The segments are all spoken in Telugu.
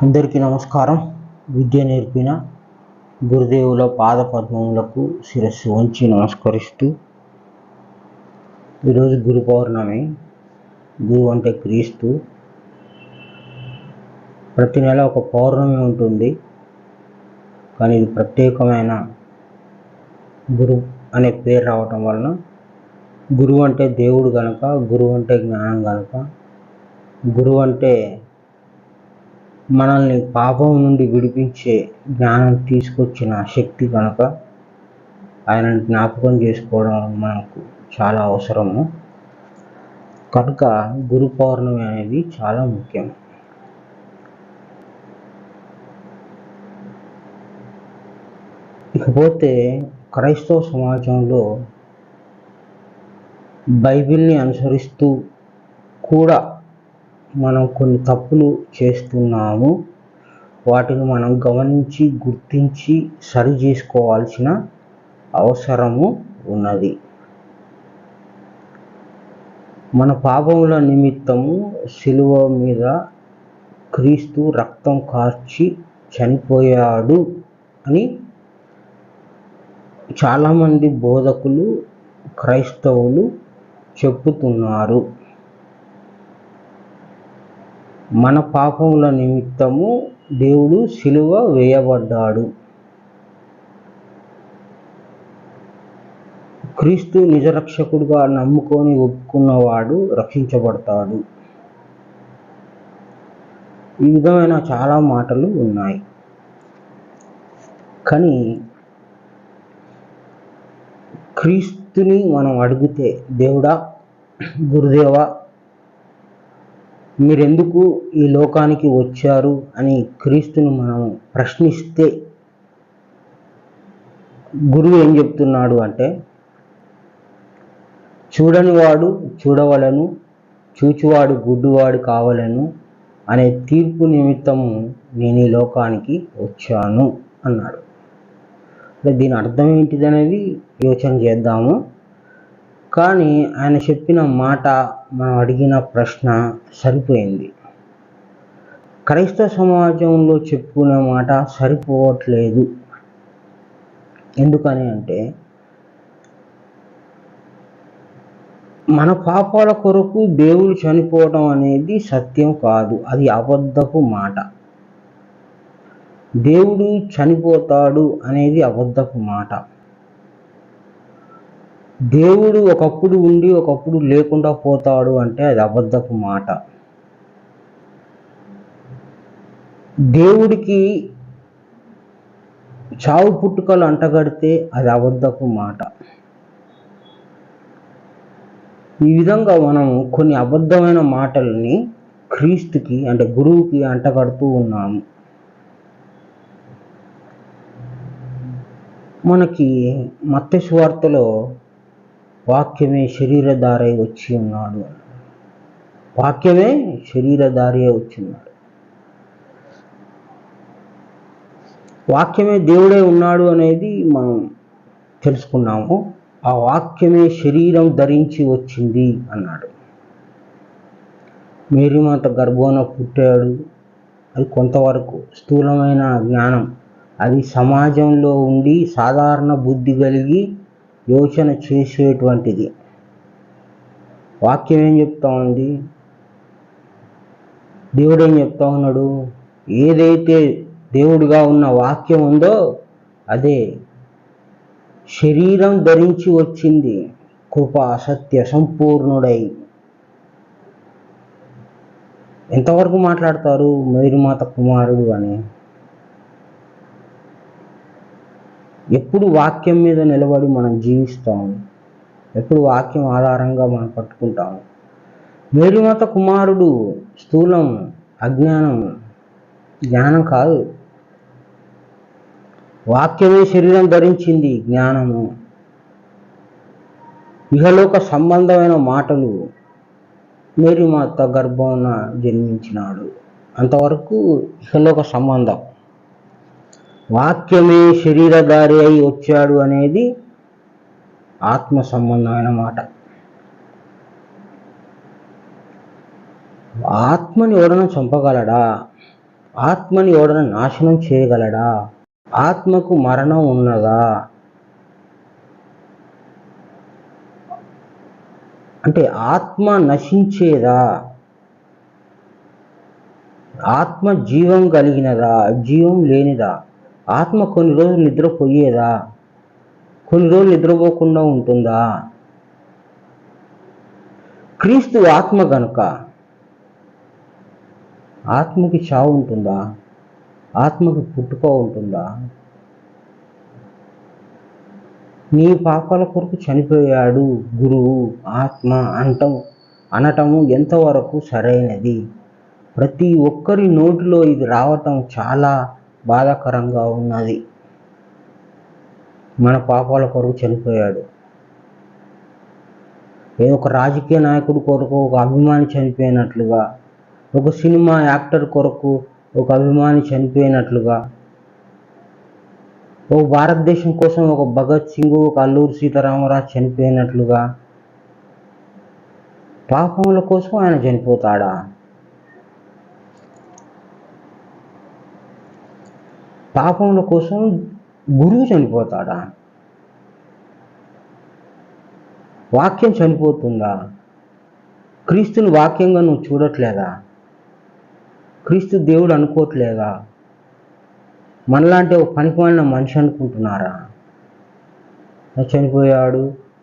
అందరికీ నమస్కారం. విద్య నేర్పిన గురుదేవుల పాదపద్మములకు శిరస్సు వంచి నమస్కరిస్తూ, ఈరోజు గురు పౌర్ణమి. గురువు అంటే క్రీస్తు. ప్రతి నెల ఒక పౌర్ణమి ఉంటుంది, కానీ ఇది ప్రత్యేకమైన గురు అనే పేరు రావటం వలన, గురువు అంటే దేవుడు కనుక, గురువు అంటే జ్ఞానం కనుక, గురువు అంటే మనల్ని పాపం నుండి విడిపించే జ్ఞానం తీసుకొచ్చిన శక్తి కనుక ఆయనను జ్ఞాపకం చేసుకోవడం మనకు చాలా అవసరము. కనుక గురు పౌర్ణమి అనేది చాలా ముఖ్యం. ఇకపోతే క్రైస్తవ సమాజంలో బైబిల్ని అనుసరిస్తూ కూడా మనం కొన్ని తప్పులు చేస్తున్నాము. వాటిని మనం గమనించి గుర్తించి సరి చేసుకోవాల్సిన అవసరము ఉన్నది. మన పాపముల నిమిత్తము శిలువ మీద క్రీస్తు రక్తం కార్చి చనిపోయాడు అని చాలామంది బోధకులు, క్రైస్తవులు చెప్పుతున్నారు. మన పాపముల నిమిత్తము దేవుడు శిలువ వేయబడ్డాడు. క్రీస్తు నిజరక్షకుడుగా నమ్ముకొని ఒప్పుకున్నవాడు రక్షించబడతాడు. ఈ విధమైన చాలా మాటలు ఉన్నాయి. కానీ క్రీస్తుని మనం అడిగితే, దేవుడా, గురుదేవా, మీరెందుకు ఈ లోకానికి వచ్చారు అని క్రీస్తుని మనం ప్రశ్నిస్తే, గురువు ఏం చెప్తున్నాడు అంటే, చూడని వాడు చూడవలను, చూచువాడు గుడ్డివాడు కావలను అనే తీర్పు నిమిత్తము నేను ఈ లోకానికి వచ్చాను అన్నాడు. దీని అర్థం ఏంటిదనేది యోచన చేద్దాము. కానీ ఆయన చెప్పిన మాట, మనం అడిగిన ప్రశ్న సరిపోయింది. క్రైస్తవ సమాజంలో చెప్పుకునే మాట సరిపోవట్లేదు. ఎందుకని అంటే, మన పాపాల కొరకు దేవుడు చనిపోవడం అనేది సత్యం కాదు, అది అబద్ధపు మాట. దేవుడు చనిపోతాడు అనేది అబద్ధపు మాట. దేవుడు ఒకప్పుడు ఉండి ఒకప్పుడు లేకుండా పోతాడు అంటే అది అబద్ధపు మాట. దేవుడికి చావు పుట్టుకలు అంటగడితే అది అబద్ధపు మాట. ఈ విధంగా మనం కొన్ని అబద్ధమైన మాటల్ని క్రీస్తుకి అంటే గురువుకి అంటగడుతూ ఉన్నాము. మనకి మత్తయి సువార్తలో వాక్యమే శరీరధారై వచ్చి ఉన్నాడు, వాక్యమే శరీరధారి వచ్చి ఉన్నాడు, వాక్యమే దేవుడే ఉన్నాడు అనేది మనం తెలుసుకున్నాము. ఆ వాక్యమే శరీరం ధరించి వచ్చింది అన్నాడు. మేరీమాత గర్భాన పుట్టాడు, అది కొంతవరకు స్థూలమైన జ్ఞానం. అది సమాజంలో ఉండి సాధారణ బుద్ధి కలిగి యోచన చేసేటువంటిది. వాక్యం ఏం చెప్తా ఉంది, దేవుడు ఏం చెప్తా ఉన్నాడు, ఏదైతే దేవుడుగా ఉన్న వాక్యం ఉందో అదే శరీరం ధరించి వచ్చింది, కృపా సత్య సంపూర్ణుడై. ఎంతవరకు మాట్లాడతారు మేరీమాత కుమారుడు అని? ఎప్పుడు వాక్యం మీద నిలబడి మనం జీవిస్తాము, ఎప్పుడు వాక్యం ఆధారంగా మనం పట్టుకుంటాము. మేరీమాత కుమారుడు స్థూలం, అజ్ఞానం, జ్ఞానం కాదు. వాక్యమే శరీరం ధరించింది, జ్ఞానము. ఇహలోక సంబంధమైన మాటలు. మేరీమాత గర్భమున జన్మించినాడు, అంతవరకు ఇహలోక సంబంధం. వాక్యమే శరీరధారి అయి వచ్చాడు అనేది ఆత్మ సంబంధమైన మాట. ఆత్మని ఎవడన చంపగలడా? ఆత్మని ఎవడన నాశనం చేయగలడా? ఆత్మకు మరణం ఉన్నదా? అంటే ఆత్మ నశించేదా? ఆత్మ జీవం కలిగినదా, జీవం లేనిదా? ఆత్మ కొన్ని రోజులు నిద్రపోయేదా, కొన్ని రోజులు నిద్రపోకుండా ఉంటుందా? క్రీస్తు ఆత్మ గనుక ఆత్మకి చావు ఉంటుందా? ఆత్మకి పుట్టుక ఉంటుందా? నీ పాపాల కొరకు చనిపోయాడు గురువు ఆత్మ అనటము ఎంతవరకు సరైనది? ప్రతి ఒక్కరి నోటిలో ఇది రావటం చాలా బాధాకరంగా ఉన్నది. మన పాపాల కొరకు చనిపోయాడు. ఏదో ఒక రాజకీయ నాయకుడి కొరకు ఒక అభిమాని చనిపోయినట్లుగా, ఒక సినిమా యాక్టర్ కొరకు ఒక అభిమాని చనిపోయినట్లుగా, ఓ భారతదేశం కోసం ఒక భగత్ సింగ్, ఒక అల్లూరి సీతారామరాజు చనిపోయినట్లుగా పాపముల కోసం ఆయన చనిపోతాడా? పాపముల కోసం గురువు చనిపోతాడా? వాక్యం చనిపోతుందా? క్రీస్తుని వాక్యంగా నువ్వు చూడట్లేదా? క్రీస్తు దేవుడు అనుకోవట్లేదా? మనలాంటి ఒక పనికిమాలిన మనిషి అనుకుంటున్నారా? చనిపోయాడు,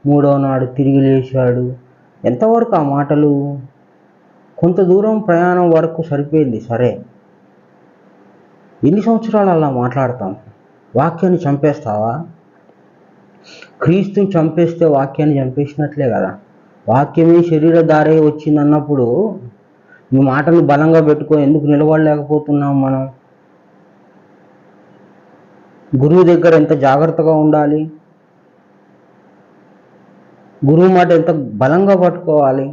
మూడవ నాడు తిరిగి లేచాడు. ఎంతవరకు ఆ మాటలు? కొంత దూరం ప్రయాణం వరకు సరిపోయింది, సరే. ఎన్ని సంవత్సరాలు అలా మాట్లాడతాం? వాక్యాన్ని చంపేస్తావా? క్రీస్తుని చంపేస్తే వాక్యాన్ని చంపేసినట్లే కదా. వాక్యమే శరీరధారే వచ్చిందన్నప్పుడు ఈ మాటను బలంగా పెట్టుకొని ఎందుకు నిలబడలేకపోతున్నాం మనం? గురువు దగ్గర ఎంత జాగ్రత్తగా ఉండాలి, గురువు మాట ఎంత బలంగా పట్టుకోవాలి.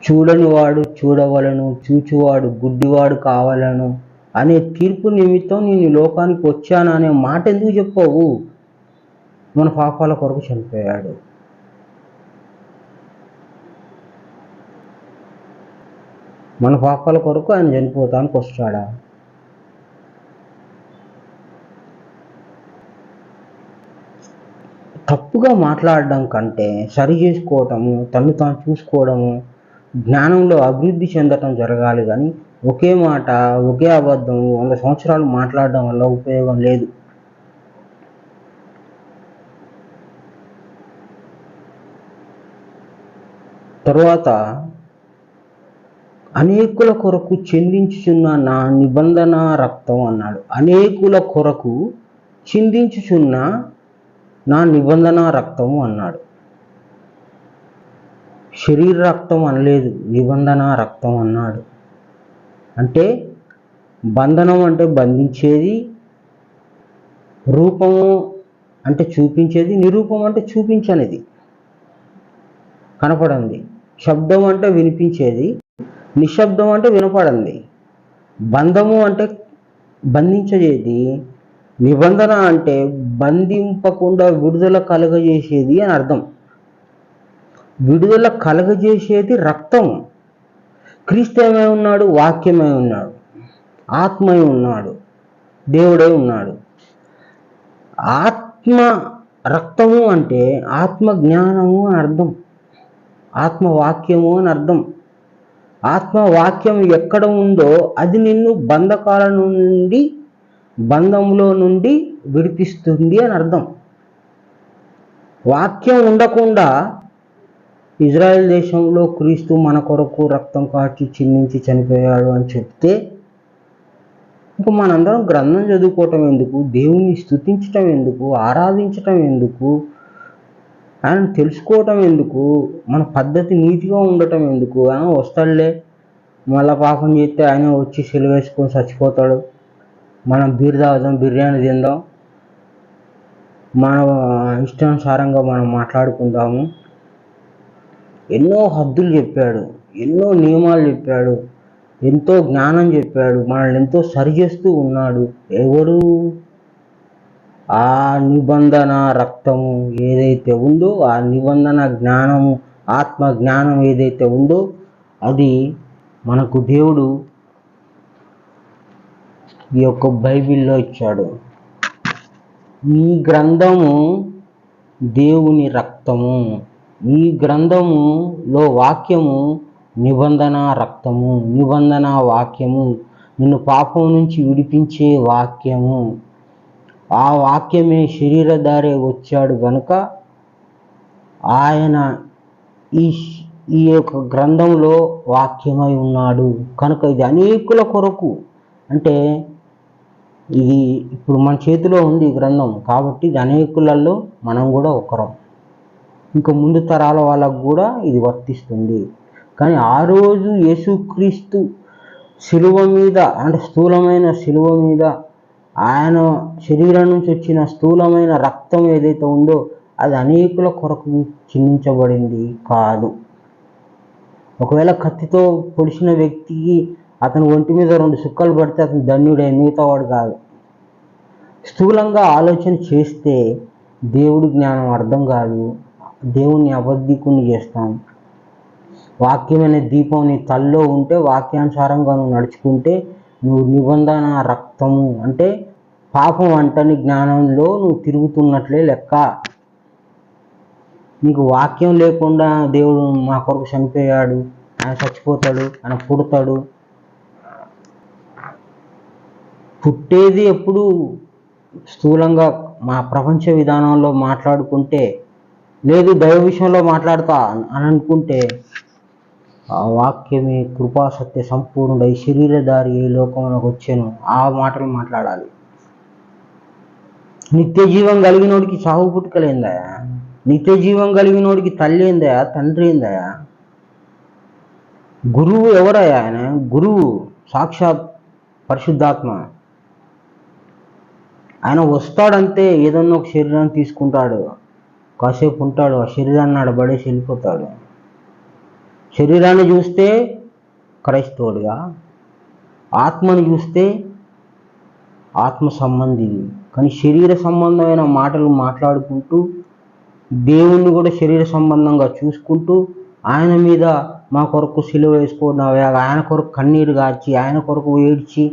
చూడని వాడు చూడవలను, చూచువాడు గుడ్డివాడు కావాలను అనే తీర్పు నిమిత్తం నేను లోకానికి వచ్చాను అనే మాట ఎందుకు చెప్పవు? మన పాపాల కొరకు చనిపోయాడు. మన పాపాల కొరకు ఆయన చనిపోతానికి వస్తాడా? తప్పుగా మాట్లాడడం కంటే సరి చేసుకోవటము, తను తాను చూసుకోవడము, జ్ఞానంలో అభివృద్ధి చెందటం జరగాలి. కానీ ఒకే మాట, ఒకే అబద్ధం 100 సంవత్సరాలు మాట్లాడడం వల్ల ఉపయోగం లేదు. తరువాత అనేకుల కొరకు చిందించుచున్న నా నిబంధన రక్తం అన్నాడు. అనేకుల కొరకు చిందించుచున్న నా నిబంధన రక్తము అన్నాడు. శరీర రక్తం అనలేదు, నిబంధన రక్తం అన్నాడు. అంటే బంధనం అంటే బంధించేది, రూపము అంటే చూపించేది, నిరూపం అంటే చూపించనిది, కనపడంది. శబ్దం అంటే వినిపించేది, నిశ్శబ్దం అంటే వినపడంది. బంధము అంటే బంధించేది, నిబంధన అంటే బంధింపకుండా విడుదల కలుగజేసేది అని అర్థం. విడుదల కలుగజేసేది రక్తం. క్రీస్తు ఏమై ఉన్నాడు? వాక్యమై ఉన్నాడు, ఆత్మై ఉన్నాడు, దేవుడై ఉన్నాడు. ఆత్మ రక్తము అంటే ఆత్మ జ్ఞానము అని అర్థం, ఆత్మవాక్యము అని అర్థం. ఆత్మవాక్యం ఎక్కడ ఉందో అది నిన్ను బంధకాల నుండి, బంధంలో నుండి విడిపిస్తుంది అని అర్థం. వాక్యం ఉండకుండా ఇజ్రాయెల్ దేశంలో క్రీస్తు మన కొరకు రక్తం కార్చి చిందించి చనిపోయాడు అని చెప్తే ఇంకా మనందరం గ్రంథం చదువుకోవటం ఎందుకు, దేవుణ్ణి స్తుతించటం ఎందుకు, ఆరాధించటం ఎందుకు, ఆయన తెలుసుకోవటం ఎందుకు, మన పద్ధతి నీతిగా ఉండటం ఎందుకు? వస్తాడులే, మళ్ళా పాపం చేస్తే ఆయన వచ్చి సెలవేసుకొని చచ్చిపోతాడు, మనం బీర్ తాగుదాం, బిర్యానీ తిందాం, మన ఇష్టానుసారంగా మనం మాట్లాడుకుందాము. ఎన్నో హద్దులు చెప్పాడు, ఎన్నో నియమాలు చెప్పాడు, ఎంతో జ్ఞానం చెప్పాడు, మనల్ని ఎంతో సరిచేస్తూ ఉన్నాడు. ఎవరు? ఆ నిబంధన రక్తము ఏదైతే ఉందో, ఆ నిబంధన జ్ఞానము, ఆత్మ జ్ఞానం ఏదైతే ఉందో అది మనకు దేవుడు ఈ యొక్క బైబిల్లో ఇచ్చాడు. ఈ గ్రంథము దేవుని రక్తము, ఈ గ్రంథములో వాక్యము నిబంధన రక్తము, నిబంధన వాక్యము, నిన్ను పాపం నుంచి విడిపించే వాక్యము. ఆ వాక్యమే శరీరధారే వచ్చాడు గనుక ఆయన ఈ యొక్క గ్రంథంలో వాక్యమై ఉన్నాడు కనుక ఇది అనేకుల కొరకు. అంటే ఇది ఇప్పుడు మన చేతిలో ఉంది ఈ గ్రంథం, కాబట్టి ఇది అనేకులలో మనం కూడా ఒకరం. ఇంకా ముందు తరాల వాళ్ళకు కూడా ఇది వర్తిస్తుంది. కానీ ఆ రోజు యేసుక్రీస్తు శిలువ మీద, అంటే స్థూలమైన శిలువ మీద ఆయన శరీరం నుంచి వచ్చిన స్థూలమైన రక్తం ఏదైతే ఉందో అది అనేకుల కొరకు చిందించబడింది కాదు. ఒకవేళ కత్తితో పొడిచిన వ్యక్తికి అతని ఒంటి మీద 2 సుక్కలు పడితే అతను ధన్యుడే, మిగతావాడు కాదు. స్థూలంగా ఆలోచన చేస్తే దేవుడి జ్ఞానం అర్థం కాదు, దేవుణ్ణి అబద్ధికుని చేస్తాం. వాక్యం అనే దీపం నీ తల్లో ఉంటే, వాక్యానుసారంగా నువ్వు నడుచుకుంటే నువ్వు నిబంధన రక్తము అంటే పాపం అంటని జ్ఞానంలో నువ్వు తిరుగుతున్నట్లే లెక్క. నీకు వాక్యం లేకుండా దేవుడు మా కొరకు చనిపోయాడు, ఆయన చచ్చిపోతాడు, ఆయన పుడతాడు. పుట్టేది ఎప్పుడు స్థూలంగా మా ప్రపంచ విధానంలో మాట్లాడుకుంటే, లేదు దైవ విషయంలో మాట్లాడతా అని అనుకుంటే, ఆ వాక్యమే కృపాసత్య సంపూర్ణుడై శరీరధారి ఏ లోకంలోకి వచ్చాను ఆ మాటలు మాట్లాడాలి. నిత్య జీవం కలిగినోడికి చావు పుట్టుకలేందా? నిత్య జీవం కలిగినోడికి తల్లి ఏందయా, తండ్రి ఏందయా? గురువు ఎవరయ్యా? ఆయన గురువు సాక్షాత్ పరిశుద్ధాత్మ. ఆయన వస్తాడంతే, ఏదన్నా ఒక శరీరాన్ని తీసుకుంటాడు, కాసేపు ఉంటాడు, ఆ శరీరాన్ని ఆడబడేసి వెళ్ళిపోతాడు. శరీరాన్ని చూస్తే క్రైస్తవుడిగా, ఆత్మని చూస్తే ఆత్మ సంబంధి. కానీ శరీర సంబంధమైన మాటలు మాట్లాడుకుంటూ దేవుణ్ణి కూడా శరీర సంబంధంగా చూసుకుంటూ ఆయన మీద మా కొరకు సిలువ వేసుకోవడం, ఆయన కొరకు కన్నీరు గార్చి, ఆయన కొరకు ఏడ్చి,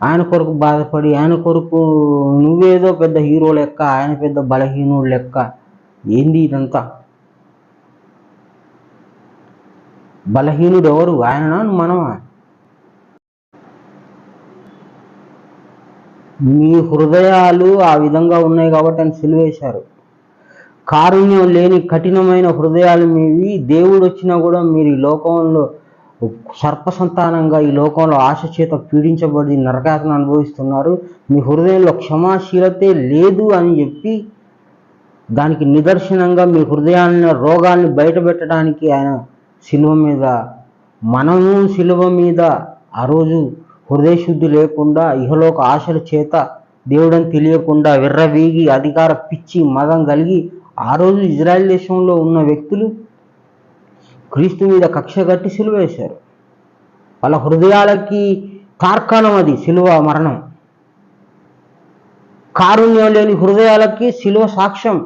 ఆయన కొరకు బాధపడి, ఆయన కొరకు నువ్వేదో పెద్ద హీరో లెక్క, ఆయన పెద్ద బలహీనుడు లెక్క. ఏంది ఇదంతా? బలహీనుడు ఎవరు? ఆయననా మనమా? మీ హృదయాలు ఆ విధంగా ఉన్నాయి కాబట్టి ఆయన సిలువేశారు. కారుణ్యం లేని కఠినమైన హృదయాలు మీవి. దేవుడు వచ్చినా కూడా మీరు ఈ లోకంలో సర్పసంతానంగా ఈ లోకంలో ఆశ చేత పీడించబడి నరకాతను అనుభవిస్తున్నారు. మీ హృదయంలో క్షమాశీలతే లేదు అని చెప్పి దానికి నిదర్శనంగా మీ హృదయాన్ని రోగాల్ని బయటపెట్టడానికి ఆయన శిలువ మీద, మనము శిలువ మీద ఆ రోజు హృదయశుద్ధి లేకుండా ఇహలోక ఆశల చేత దేవుడని తెలియకుండా విర్రవీగి అధికార పిచ్చి మదం కలిగి ఆ రోజు ఇజ్రాయెల్ దేశంలో ఉన్న వ్యక్తులు క్రీస్తు మీద కక్ష కట్టి సిలువ వేశారు. వాళ్ళ హృదయాలకి తార్కాణం అది సిలువ మరణం. కారుణ్యం లేని హృదయాలకి సిలువ సాక్ష్యం.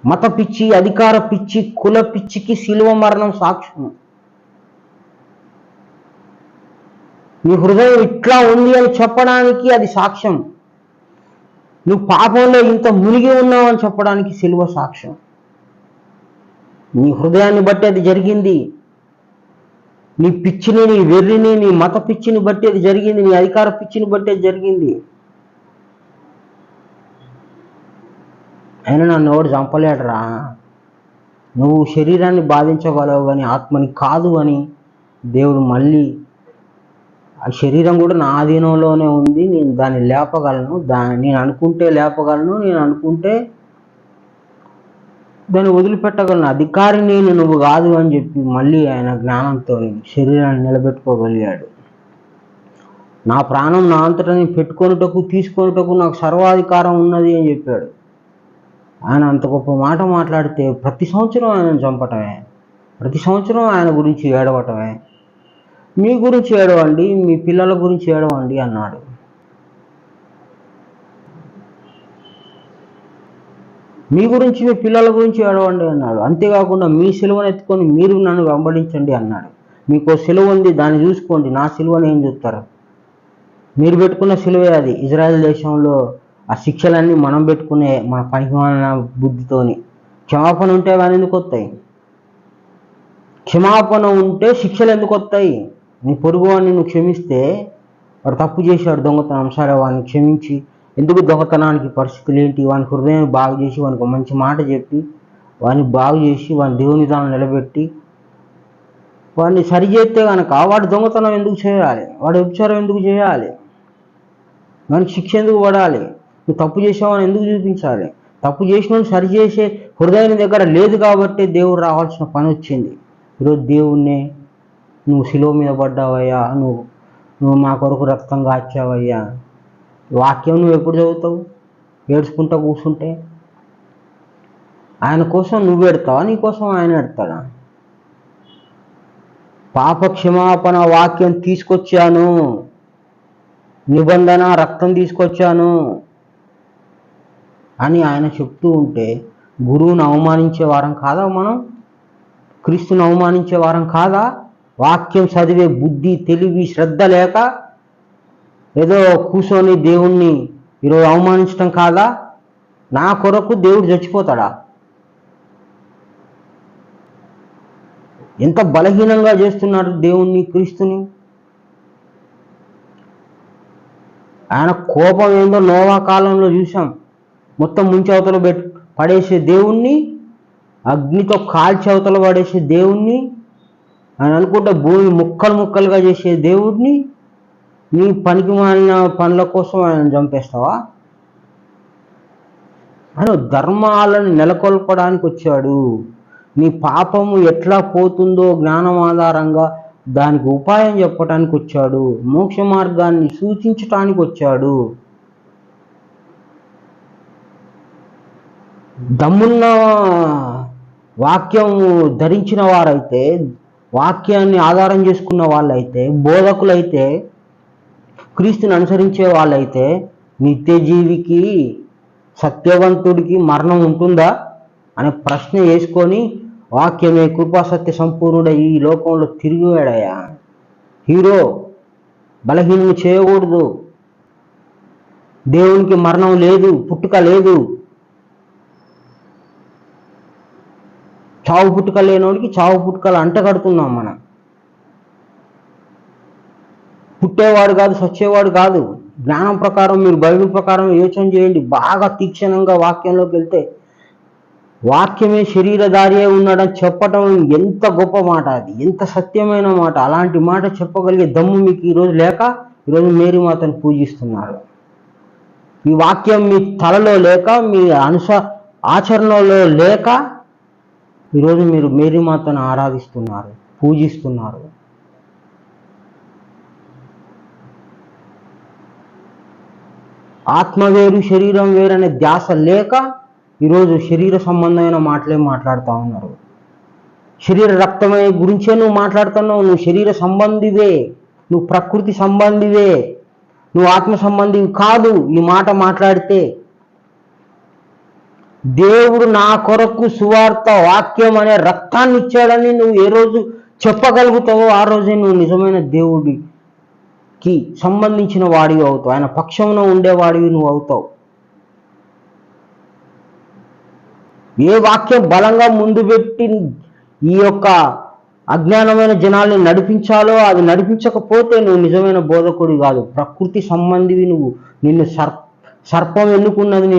మత పిచ్చి, అధికార పిచ్చి, కుల పిచ్చికి సిలువ మరణం సాక్ష్యం. నీ హృదయం ఇట్లా ఉంది అని చెప్పడానికి అది సాక్ష్యం. నువ్వు పాపంలో ఇంత మునిగి ఉన్నావు అని చెప్పడానికి సిలువ సాక్ష్యం. నీ హృదయాన్ని బట్టి అది జరిగింది. నీ పిచ్చిని, నీ వెర్రిని, నీ మత పిచ్చిని బట్టి అది జరిగింది. నీ అధికార పిచ్చిని బట్టి అది జరిగింది. అయినా నన్ను ఎవడు చంపలేడరా, నువ్వు శరీరాన్ని బాధించగలవు కానీ ఆత్మని కాదు అని దేవుడు మళ్ళీ ఆ శరీరం కూడా నా ఆధీనంలోనే ఉంది, నేను దాన్ని లేపగలను, నేను అనుకుంటే లేపగలను, నేను అనుకుంటే దాన్ని వదిలిపెట్టగలను. అధికారి నేను, నువ్వు కాదు అని చెప్పి మళ్ళీ ఆయన జ్ఞానంతో శరీరాన్ని నిలబెట్టుకోగలిగాడు. నా ప్రాణం నా అంతటా నేను పెట్టుకొనుటకు తీసుకొనుటకు నాకు సర్వాధికారం ఉన్నది అని చెప్పాడు. ఆయన అంత గొప్ప మాట మాట్లాడితే ప్రతి సంవత్సరం ఆయనను చంపటమే, ప్రతి సంవత్సరం ఆయన గురించి ఏడవటమే. మీ గురించి ఏడవండి, మీ పిల్లల గురించి ఏడవండి అన్నాడు. మీ గురించి, మీ పిల్లల గురించి ఏడవండి అన్నాడు. అంతేకాకుండా మీ సిలువను ఎత్తుకొని మీరు నన్ను వెంబడించండి అన్నాడు. మీకు సిలువ ఉంది, దాన్ని చూసుకోండి, నా సిలువను ఏం చూస్తారు? మీరు పెట్టుకున్న సిలువే అది. ఇజ్రాయెల్ దేశంలో ఆ శిక్షలన్నీ మనం పెట్టుకునే, మన పనికిమాలిన బుద్ధితోని. క్షమాపణ ఉంటే కానీ ఎందుకు వస్తాయి? క్షమాపణ ఉంటే శిక్షలు ఎందుకు వస్తాయి? నీ పొరుగు వాడిని నువ్వు క్షమిస్తే, వాడు తప్పు చేశాడు, దొంగతనం, సరే వాడిని క్షమించి, ఎందుకు దొంగతనానికి పరిస్థితులు ఏంటి, వాని హృదయం బాగు చేసి, వానికి మంచి మాట చెప్పి, వాడిని బాగు చేసి, వాని దేవుని దాన్ని నిలబెట్టి, వాడిని సరిచేస్తే కనుక వాడు దొంగతనం ఎందుకు చేయాలి, వాడు వ్యభిచారం ఎందుకు చేయాలి, వానికి శిక్ష ఎందుకు పడాలి? నువ్వు తప్పు చేసావని ఎందుకు చూపించాలి? తప్పు చేసిన సరిచేసే హృదయం దగ్గర లేదు కాబట్టి దేవుడు రావాల్సిన పని వచ్చింది. ఈరోజు దేవుణ్ణే, నువ్వు శిలువ మీద పడ్డావయ్యా, నువ్వు మా కొరకు రక్తం కాచావయ్యా, వాక్యం నువ్వు ఎప్పుడు చదువుతావు? ఏడ్చుకుంటా కూర్చుంటే ఆయన కోసం నువ్వు ఎడతావా, నీ కోసం ఆయన ఎడతాడా? పాప క్షమాపణ వాక్యం తీసుకొచ్చాను, నిబంధన రక్తం తీసుకొచ్చాను అని ఆయన చెప్తూ ఉంటే గురువును అవమానించే వారం కాదా మనం? క్రీస్తుని అవమానించే వారం కాదా? వాక్యం చదివే బుద్ధి, తెలివి, శ్రద్ధ లేక ఏదో కూర్చొని దేవుణ్ణి ఈరోజు అవమానించడం కాదా? నా కొరకు దేవుడు చచ్చిపోతాడా? ఎంత బలహీనంగా చేస్తున్నారు దేవుణ్ణి, క్రీస్తుని. ఆయన కోపం ఏందో నోవా కాలంలో చూసాం. మొత్తం ముంచి అవతల పడేసే దేవుణ్ణి, అగ్నితో కాల్చి అవతల పడేసే దేవుణ్ణి, ఆయన అనుకుంటే భూమి ముక్కలు ముక్కలుగా చేసే దేవుడిని నీ పనికి మాలిన పనుల కోసం ఆయన చంపేస్తావా? ఆయన ధర్మాలను నెలకొల్పడానికి వచ్చాడు. నీ పాపము ఎట్లా పోతుందో జ్ఞానం ఆధారంగా దానికి ఉపాయం చెప్పడానికి వచ్చాడు. మోక్ష మార్గాన్ని సూచించటానికి వచ్చాడు. దమ్మున్న వాక్యం ధరించిన వారైతే, వాక్యాన్ని ఆధారం చేసుకున్న వాళ్ళైతే, బోధకులైతే, క్రీస్తుని అనుసరించే వాళ్ళైతే నిత్యజీవికి, సత్యవంతుడికి మరణం ఉంటుందా అనే ప్రశ్న వేసుకొని వాక్యమే కృపాసత్య సంపూర్ణుడై ఈ లోకంలో తిరిగాడయ్యా. హీరో బలహీనం చేయకూడదు. దేవునికి మరణం లేదు, పుట్టుక లేదు. చావు పుట్టుక లేనోడికి చావు పుట్టుకలు అంటగడుతున్నాం మనం. పుట్టేవాడు కాదు, సచ్చేవాడు కాదు. జ్ఞానం ప్రకారం మీరు బైబిల్ ప్రకారం యోచన చేయండి. బాగా తీక్షణంగా వాక్యంలోకి వెళ్తే వాక్యమే శరీరధారియే ఉన్నాడని చెప్పటం ఎంత గొప్ప మాట, అది ఎంత సత్యమైన మాట. అలాంటి మాట చెప్పగలిగే దమ్ము మీకు ఈరోజు లేక ఈరోజు మేరీ మాతను పూజిస్తున్నారు. ఈ వాక్యం మీ తలలో లేక, మీ ఆచరణలో లేక ఈరోజు మీరు మేరీ మాతను ఆరాధిస్తున్నారు, పూజిస్తున్నారు. ఆత్మ వేరు, శరీరం వేరు అనే ధ్యాస లేక ఈరోజు శరీర సంబంధమైన మాటలే మాట్లాడుతూ ఉన్నారు. శరీర రక్తమే గురించే నువ్వు మాట్లాడుతున్నావు. నువ్వు శరీర సంబంధివే, నువ్వు ప్రకృతి సంబంధివే, నువ్వు ఆత్మ సంబంధివి కాదు. ఈ మాట మాట్లాడితే దేవుడు నా కొరకు సువార్త వాక్యం అనే రక్తాన్ని ఇచ్చాడని నువ్వు ఏ రోజు చెప్పగలుగుతావో ఆ రోజే నువ్వు నిజమైన దేవుడికి సంబంధించిన వాడివి అవుతావు. ఆయన పక్షంలో ఉండేవాడివి నువ్వు అవుతావు. ఏ వాక్యం బలంగా ముందు పెట్టి ఈ యొక్క అజ్ఞానమైన జనాల్ని నడిపించాలో అది నడిపించకపోతే నువ్వు నిజమైన బోధకుడి కాదు, ప్రకృతి సంబంధివి నువ్వు. నిన్ను సర్పం ఎన్నుకున్నది,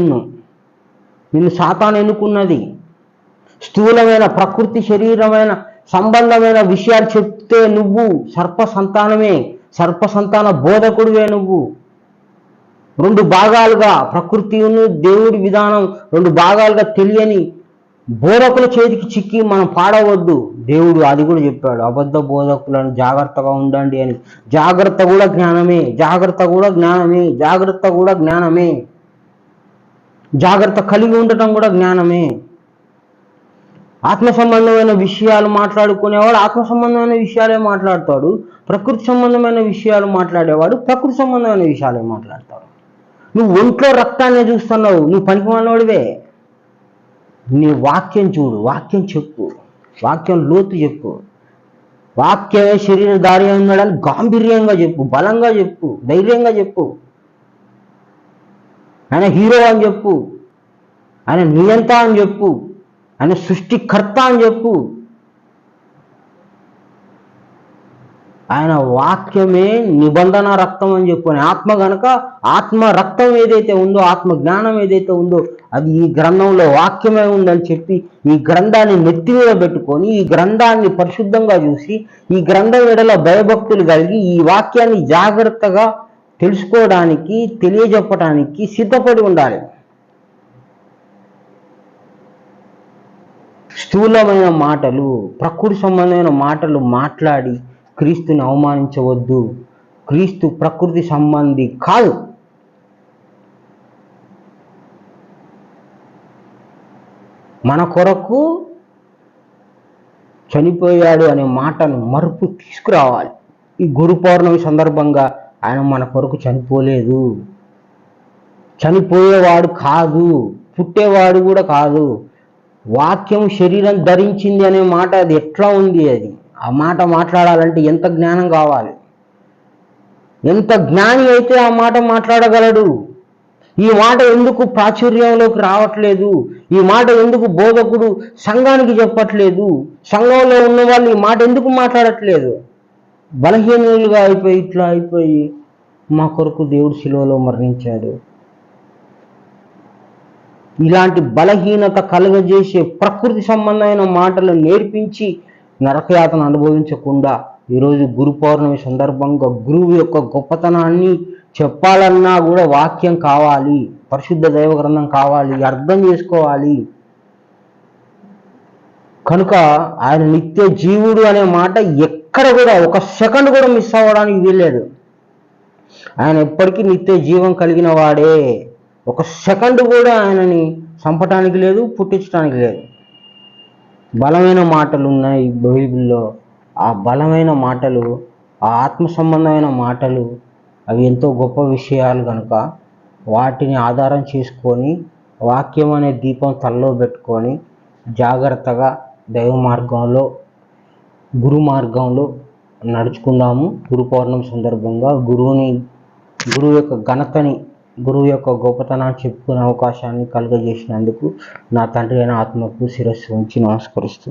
నిన్ను సాతాను ఎన్నుకున్నది. స్థూలమైన ప్రకృతి శరీరమైన సంబంధమైన విషయాలు చెప్తే నువ్వు సర్ప సంతానమే. సర్ప సంతాన బోధకుడివే నువ్వు. రెండు భాగాలుగా ప్రకృతిని దేవుడి విధానం రెండు భాగాలుగా తెలియని బోధకుల చేతికి చిక్కి మనం పాడవద్దు. దేవుడు అది కూడా చెప్పాడు, అబద్ధ బోధకులను జాగ్రత్తగా ఉండండి అని. జాగ్రత్త కూడా జ్ఞానమే, జాగ్రత్త కూడా జ్ఞానమే, జాగ్రత్త కూడా జ్ఞానమే. జాగ్రత్త కలిగి ఉండటం కూడా జ్ఞానమే. ఆత్మ సంబంధమైన విషయాలు మాట్లాడుకునేవాడు ఆత్మ సంబంధమైన విషయాలే మాట్లాడతాడు. ప్రకృతి సంబంధమైన విషయాలు మాట్లాడేవాడు ప్రకృతి సంబంధమైన విషయాలే మాట్లాడతాడు. నువ్వు ఒంట్లో రక్తాన్ని చూస్తున్నావు, నువ్వు పనికిమాలినోడివే. నీ వాక్యం చూడు, వాక్యం చెప్పు, వాక్యం లోతు చెప్పు. వాక్యమే శరీరధారి ఉన్నాడని గాంభీర్యంగా చెప్పు, బలంగా చెప్పు, ధైర్యంగా చెప్పు. ఆయన హీరో అని చెప్పు, ఆయన నియంత అని చెప్పు, ఆయన సృష్టికర్త అని చెప్పు. ఆయన వాక్యమే నిబంధన రక్తం అని చెప్పు. ఆత్మ గనక ఆత్మ రక్తం ఏదైతే ఉందో, ఆత్మ జ్ఞానం ఏదైతే ఉందో అది ఈ గ్రంథంలో వాక్యమే ఉందని చెప్పి ఈ గ్రంథాన్ని నెత్తి మీద పెట్టుకొని ఈ గ్రంథాన్ని పరిశుద్ధంగా చూసి ఈ గ్రంథం ఎడల భయభక్తులు కలిగి ఈ వాక్యాన్ని జాగ్రత్తగా తెలుసుకోవడానికి తెలియజెప్పడానికి సిద్ధపడి ఉండాలి. స్థూలమైన మాటలు ప్రకృతి సంబంధమైన మాటలు మాట్లాడి క్రీస్తుని అవమానించవద్దు. క్రీస్తు ప్రకృతి సంబంధి కాదు. మన కొరకు చనిపోయాడు అనే మాటను మరుపు తీసుకురావాలి. ఈ గురు పౌర్ణమి సందర్భంగా ఆయన మన కొరకు చనిపోలేదు, చనిపోయేవాడు కాదు, పుట్టేవాడు కూడా కాదు. వాక్యం శరీరం ధరించింది అనే మాట అది ఎట్లా ఉంది? అది ఆ మాట మాట్లాడాలంటే ఎంత జ్ఞానం కావాలి? ఎంత జ్ఞాని అయితే ఆ మాట మాట్లాడగలడు? ఈ మాట ఎందుకు ప్రాచుర్యంలోకి రావట్లేదు? ఈ మాట ఎందుకు బోధకుడు సంఘానికి చెప్పట్లేదు? సంఘంలో ఉన్న వాళ్ళు ఈ మాట ఎందుకు మాట్లాడట్లేదు? బలహీనులుగా అయిపోయి ఇట్లా అయిపోయి మా కొరకు దేవుడు శిలువలో మరణించాడు. ఇలాంటి బలహీనత కలుగజేసే ప్రకృతి సంబంధమైన మాటలు నేర్పించి నరకయాతన అనుభవించకుండా ఈరోజు గురు పౌర్ణమి సందర్భంగా గురువు యొక్క గొప్పతనాన్ని చెప్పాలన్నా కూడా వాక్యం కావాలి, పరిశుద్ధ దైవ గ్రంథం కావాలి, అర్థం చేసుకోవాలి. కనుక ఆయన నిత్య జీవుడు అనే మాట ఎక్కడ కూడా ఒక సెకండ్ కూడా మిస్ అవ్వడానికి వీల్లేదు. ఆయన ఎప్పటికీ నిత్య జీవం కలిగిన వాడే. ఒక సెకండ్ కూడా ఆయనని చంపటానికి లేదు, పుట్టించడానికి లేదు. బలమైన మాటలు ఉన్నాయి బైబిల్లో. ఆ బలమైన మాటలు, ఆ ఆత్మ సంబంధమైన మాటలు అవి ఎంతో గొప్ప విషయాలు కనుక వాటిని ఆధారం చేసుకొని వాక్యం అనే దీపం తలలో పెట్టుకొని జాగ్రత్తగా దైవ మార్గంలో గురు మార్గంలో నడుచుకుందాము. గురు పౌర్ణమి సందర్భంగా గురువు యొక్క ఘనతని, గురువు యొక్క గొప్పతనాన్ని చెప్పుకునే అవకాశాన్ని కలుగజేసినందుకు నా తండ్రి అయిన ఆత్మకు శిరస్సు ఉంచి నమస్కరిస్తూ